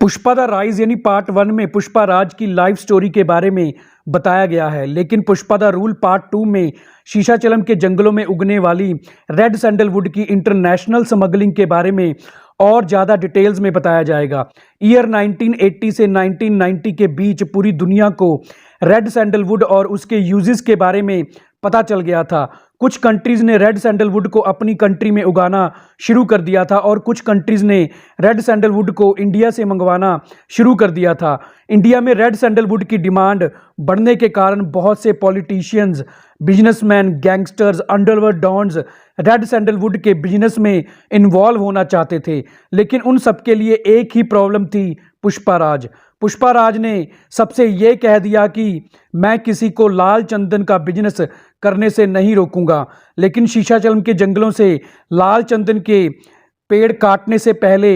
Pushpa the rise यानी part 1 में पुष्पा राज की लाइफ स्टोरी के बारे में बताया गया है, लेकिन पुष्पा द रूल पार्ट 2 में शीशाचलम के जंगलों में उगने वाली रेड सैंडलवुड की इंटरनेशनल स्मगलिंग के बारे में और ज़्यादा डिटेल्स में बताया जाएगा। ईयर 1980 से 1990 के बीच पूरी दुनिया को रेड सैंडलवुड और उसके यूजेस के बारे में पता चल गया था। कुछ कंट्रीज़ ने रेड सैंडलवुड को अपनी कंट्री में उगाना शुरू कर दिया था और कुछ कंट्रीज़ ने रेड सैंडलवुड को इंडिया से मंगवाना शुरू कर दिया था। इंडिया में रेड सैंडलवुड की डिमांड बढ़ने के कारण बहुत से politicians, businessman, gangsters, underworld dons red sandalwood के बिजनेस में इन्वॉल्व होना चाहते थे, लेकिन उन सबके लिए एक ही प्रॉब्लम थी, पुष्पा राज। पुष्पा राज ने सबसे ये कह दिया कि मैं किसी को लाल चंदन का बिजनेस करने से नहीं रोकूंगा, लेकिन शीशाचलम के जंगलों से लाल चंदन के पेड़ काटने से पहले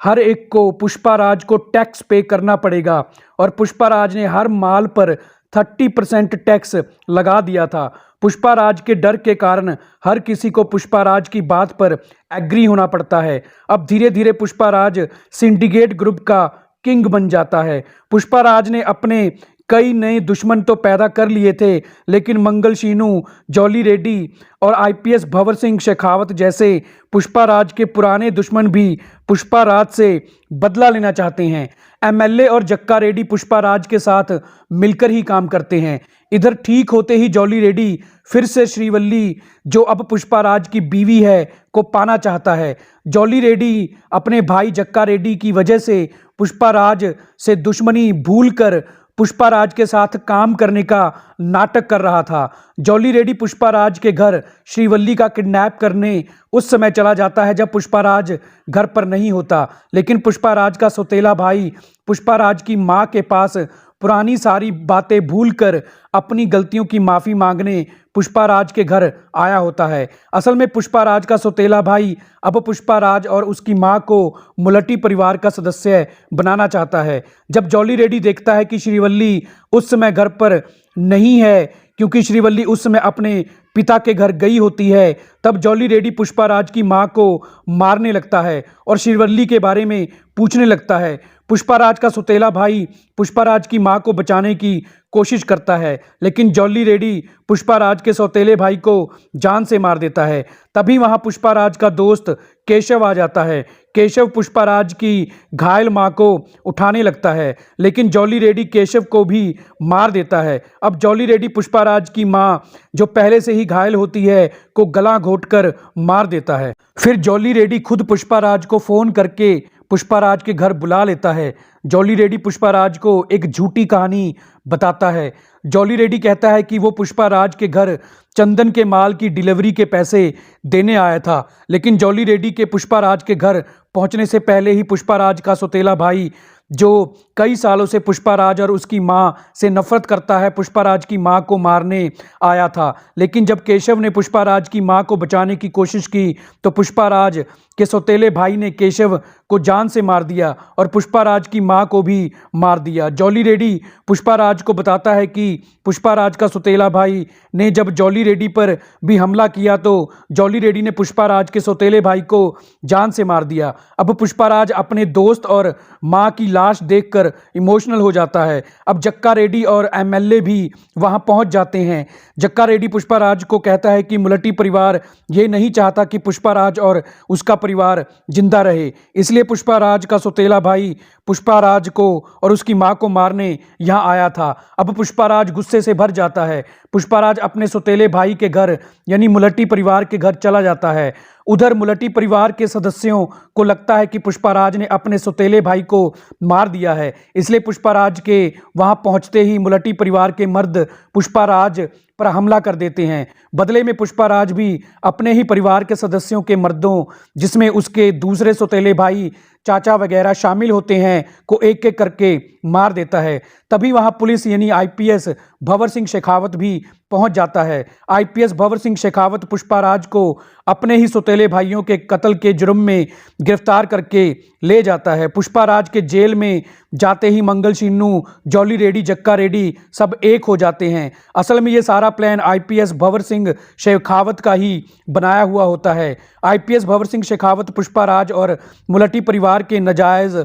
हर एक को पुष्पा राज को टैक्स पे करना पड़ेगा और पुष्पा राज ने हर माल पर 30% टैक्स लगा दिया था। पुष्पा राज के डर के कारण हर किसी को पुष्पा राज की बात पर एग्री होना पड़ता है। अब धीरे धीरे पुष्पा राज सिंडिकेट ग्रुप का किंग बन जाता है। पुष्पा राज ने अपने कई नए दुश्मन तो पैदा कर लिए थे, लेकिन मंगल शीनू, जॉली रेड्डी और आईपीएस भंवर सिंह शेखावत जैसे पुष्पा राज के पुराने दुश्मन भी पुष्पा राज से बदला लेना चाहते हैं। एमएलए और जक्का रेड्डी पुष्पा राज के साथ मिलकर ही काम करते हैं। इधर ठीक होते ही जॉली रेड्डी फिर से श्रीवल्ली, जो अब पुष्पा राज की बीवी है, को पाना चाहता है। जॉली रेड्डी अपने भाई जक्का रेड्डी की वजह से पुष्पा राज से दुश्मनी भूलकर पुष्पा राज के साथ काम करने का नाटक कर रहा था। जॉली रेड्डी पुष्पा राज के घर श्रीवल्ली का किडनैप करने उस समय चला जाता है जब पुष्पा राज घर पर नहीं होता, लेकिन पुष्पा राज का सौतेला भाई पुष्पा राज की मां के पास पुरानी सारी बातें भूलकर अपनी गलतियों की माफ़ी मांगने पुष्पा राज के घर आया होता है। असल में पुष्पा राज का सौतेला भाई अब पुष्पा राज और उसकी मां को मुलट्टी परिवार का सदस्य बनाना चाहता है। जब जॉली रेड्डी देखता है कि श्रीवल्ली उस समय घर पर नहीं है, क्योंकि श्रीवल्ली उस समय अपने पिता के घर गई होती है, तब जॉली रेड्डी पुष्पा राज की मां को मारने लगता है और श्रीवल्ली के बारे में पूछने लगता है। पुष्पा राज का सौतेला भाई पुष्पा राज की मां को बचाने की कोशिश करता है, लेकिन जॉली रेड्डी पुष्पा राज के सौतेले भाई को जान से मार देता है। तभी वहां पुष्पा राज का दोस्त केशव आ जाता है। केशव पुष्पा राज की घायल मां को उठाने लगता है, लेकिन जॉली रेड्डी केशव को भी मार देता है। अब जॉली रेड्डी पुष्पा राज की मां, जो पहले से ही घायल होती है, को गला घोंटकर मार देता है। फिर जॉली रेड्डी खुद पुष्पा राज को फोन करके पुष्पा राज के घर बुला लेता है। जॉली रेड्डी पुष्पा राज को एक झूठी कहानी बताता है। जॉली रेड्डी कहता है कि वो पुष्पा राज के घर चंदन के माल की डिलीवरी के पैसे देने आया था, लेकिन जॉली रेड्डी के पुष्पा राज के घर पहुंचने से पहले ही पुष्पा राज का सौतेला भाई, जो कई सालों से पुष्पा राज और उसकी मां से नफरत करता है, पुष्पा राज की मां को मारने आया था। लेकिन जब केशव ने पुष्पा राज की मां को बचाने की कोशिश की तो पुष्पा राज के सौतेले भाई ने केशव को जान से मार दिया और पुष्पा राज की मां को भी मार दिया। जॉली रेड्डी पुष्पा राज को बताता है कि पुष्पा राज का सौतेला भाई ने जब जॉली रेड्डी पर भी हमला किया तो जॉली रेड्डी ने पुष्पा राज के सौतेले भाई को जान से मार दिया। अब पुष्पा राज अपने दोस्त और मां की लाश देखकर इमोशनल हो जाता है। अब जक्का रेड्डी और एमएलए भी वहां पहुंच जाते हैं। जक्का रेड्डी पुष्पा राज को कहता है कि मुलट्टी परिवार ये नहीं चाहता कि पुष्पा राज और उसका परिवार जिंदा रहे, इसलिए पुष्पा राज का सौतेला भाई पुष्पा राज को और उसकी मां को मारने यहां आया था। अब पुष्पा राज गुस्से से भर जाता है। पुष्पा राज अपने सौतेले भाई के घर यानी मुलट्टी परिवार के घर चला जाता है। उधर मुलट्टी परिवार के सदस्यों को लगता है कि पुष्पा राज ने अपने सौतेले भाई को मार दिया है, इसलिए पुष्पा राज के वहां पहुंचते ही मुलट्टी परिवार के मर्द पुष्पा राज पर हमला कर देते हैं। बदले में पुष्पा राज भी अपने ही परिवार के सदस्यों के मर्दों, जिसमें उसके दूसरे सौतेले भाई, चाचा वगैरह शामिल होते हैं, को एक एक करके मार देता है। तभी वहां पुलिस यानी आईपीएस भंवर सिंह शेखावत भी पहुंच जाता है। आईपीएस भंवर सिंह शेखावत पुष्पा राज को अपने ही सौतेले भाइयों के कत्ल के जुर्म में गिरफ्तार करके ले जाता है। पुष्पा राज के जेल में जाते ही मंगल शीनू, जॉली रेड्डी, जक्का रेड्डी सब एक हो जाते हैं। असल में ये सारा प्लान आईपीएस भंवर सिंह शेखावत का ही बनाया हुआ होता है। आईपीएस भंवर सिंह शेखावत पुष्पा राज और मुलट्टी परिवार के नाजायज़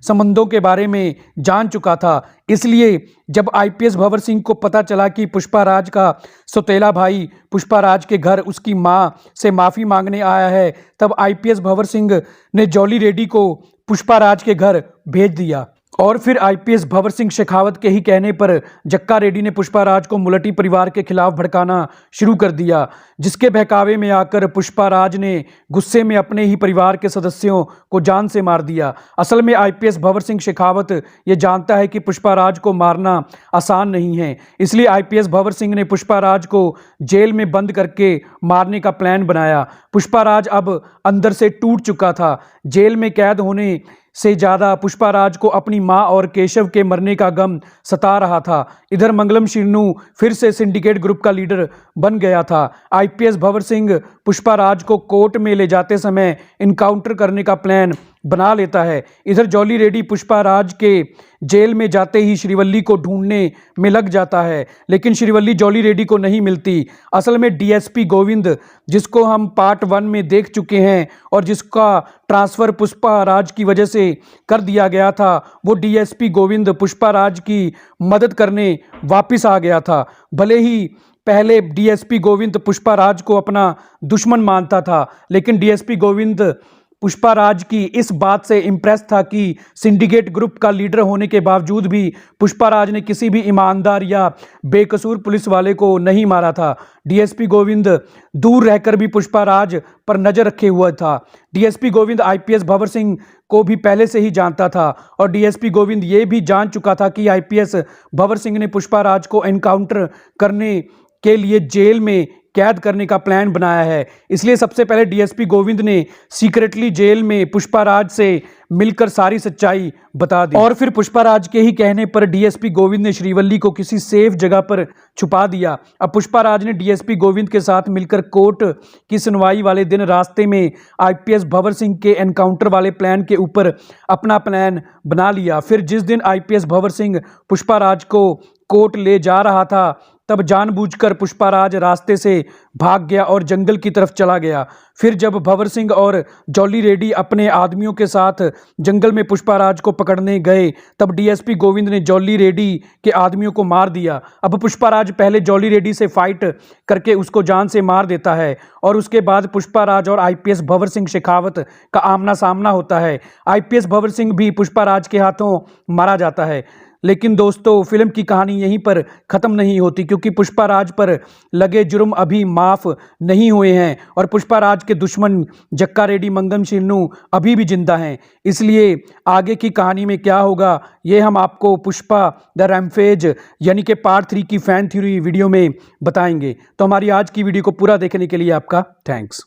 संबंधों के बारे में जान चुका था। इसलिए जब आईपीएस भंवर सिंह को पता चला कि पुष्पाराज का सौतेला भाई पुष्पाराज के घर उसकी मां से माफ़ी मांगने आया है, तब आईपीएस भंवर सिंह ने जॉली रेड्डी को पुष्पाराज के घर भेज दिया। और फिर आईपीएस भंवर सिंह शेखावत के ही कहने पर जक्का रेड्डी ने पुष्पाराज को मुलटी परिवार के खिलाफ भड़काना शुरू कर दिया, जिसके बहकावे में आकर पुष्पाराज ने गुस्से में अपने ही परिवार के सदस्यों को जान से मार दिया। असल में आईपीएस भंवर सिंह शेखावत ये जानता है कि पुष्पाराज को मारना आसान नहीं है, इसलिए आईपीएस भंवर सिंह ने पुष्पाराज को जेल में बंद करके मारने का प्लान बनाया। पुष्पाराज अब अंदर से टूट चुका था। जेल में कैद होने से ज़्यादा पुष्पाराज को अपनी मां और केशव के मरने का गम सता रहा था। इधर मंगलम शीनू फिर से सिंडिकेट ग्रुप का लीडर बन गया था। आईपीएस भंवर सिंह पुष्पाराज को कोर्ट में ले जाते समय इनकाउंटर करने का प्लान बना लेता है। इधर जॉली रेड्डी पुष्पाराज के जेल में जाते ही श्रीवल्ली को ढूंढने में लग जाता है, लेकिन श्रीवल्ली जॉली रेड्डी को नहीं मिलती। असल में डीएसपी गोविंद, जिसको हम पार्ट 1 में देख चुके हैं और जिसका ट्रांसफ़र पुष्पाराज की वजह से कर दिया गया था, वो डीएसपी गोविंद पुष्पाराज की मदद करने वापस आ गया था। भले ही पहले डीएसपी गोविंद पुष्पाराज को अपना दुश्मन मानता था, लेकिन डीएसपी गोविंद पुष्पाराज की इस बात से इम्प्रेस था कि सिंडिकेट ग्रुप का लीडर होने के बावजूद भी पुष्पाराज ने किसी भी ईमानदार या बेकसूर पुलिस वाले को नहीं मारा था। डीएसपी गोविंद दूर रहकर भी पुष्पाराज पर नज़र रखे हुआ था। डीएसपी गोविंद आईपीएस भंवर सिंह को भी पहले से ही जानता था और डीएसपी गोविंद ये भी जान चुका था कि आईपीएस भंवर सिंह ने पुष्पाराज को एनकाउंटर करने के लिए जेल में कैद करने का प्लान बनाया है। इसलिए सबसे पहले डीएसपी गोविंद ने सीक्रेटली जेल में पुष्पाराज से मिलकर सारी सच्चाई बता दी और फिर पुष्पाराज के ही कहने पर डीएसपी गोविंद ने श्रीवल्ली को किसी सेफ जगह पर छुपा दिया। अब पुष्पाराज ने डीएसपी गोविंद के साथ मिलकर कोर्ट की सुनवाई वाले दिन रास्ते में आईपीएस भंवर सिंह के एनकाउंटर वाले प्लान के ऊपर अपना प्लान बना लिया। फिर जिस दिन आईपीएस भंवर सिंह पुष्पाराज को कोर्ट ले जा रहा था, तब जानबूझकर पुष्पाराज रास्ते से भाग गया और जंगल की तरफ चला गया। फिर जब भंवर सिंह और जॉली रेड्डी अपने आदमियों के साथ जंगल में पुष्पाराज को पकड़ने गए, तब डीएसपी गोविंद ने जॉली रेड्डी के आदमियों को मार दिया। अब पुष्पाराज पहले जॉली रेड्डी से फाइट करके उसको जान से मार देता है और उसके बाद पुष्पाराज और आईपीएस भंवर सिंह शेखावत का आमना सामना होता है। आईपीएस भंवर सिंह भी पुष्पाराज के हाथों मारा जाता है। लेकिन दोस्तों, फिल्म की कहानी यहीं पर ख़त्म नहीं होती, क्योंकि पुष्पाराज पर लगे जुर्म अभी माफ़ नहीं हुए हैं और पुष्पाराज के दुश्मन जक्का रेड्डी मंगलम शीनू अभी भी जिंदा हैं। इसलिए आगे की कहानी में क्या होगा, ये हम आपको पुष्पा द रैम्पेज यानी कि पार्ट 3 की फैन थ्योरी वीडियो में बताएंगे। तो हमारी आज की वीडियो को पूरा देखने के लिए आपका थैंक्स।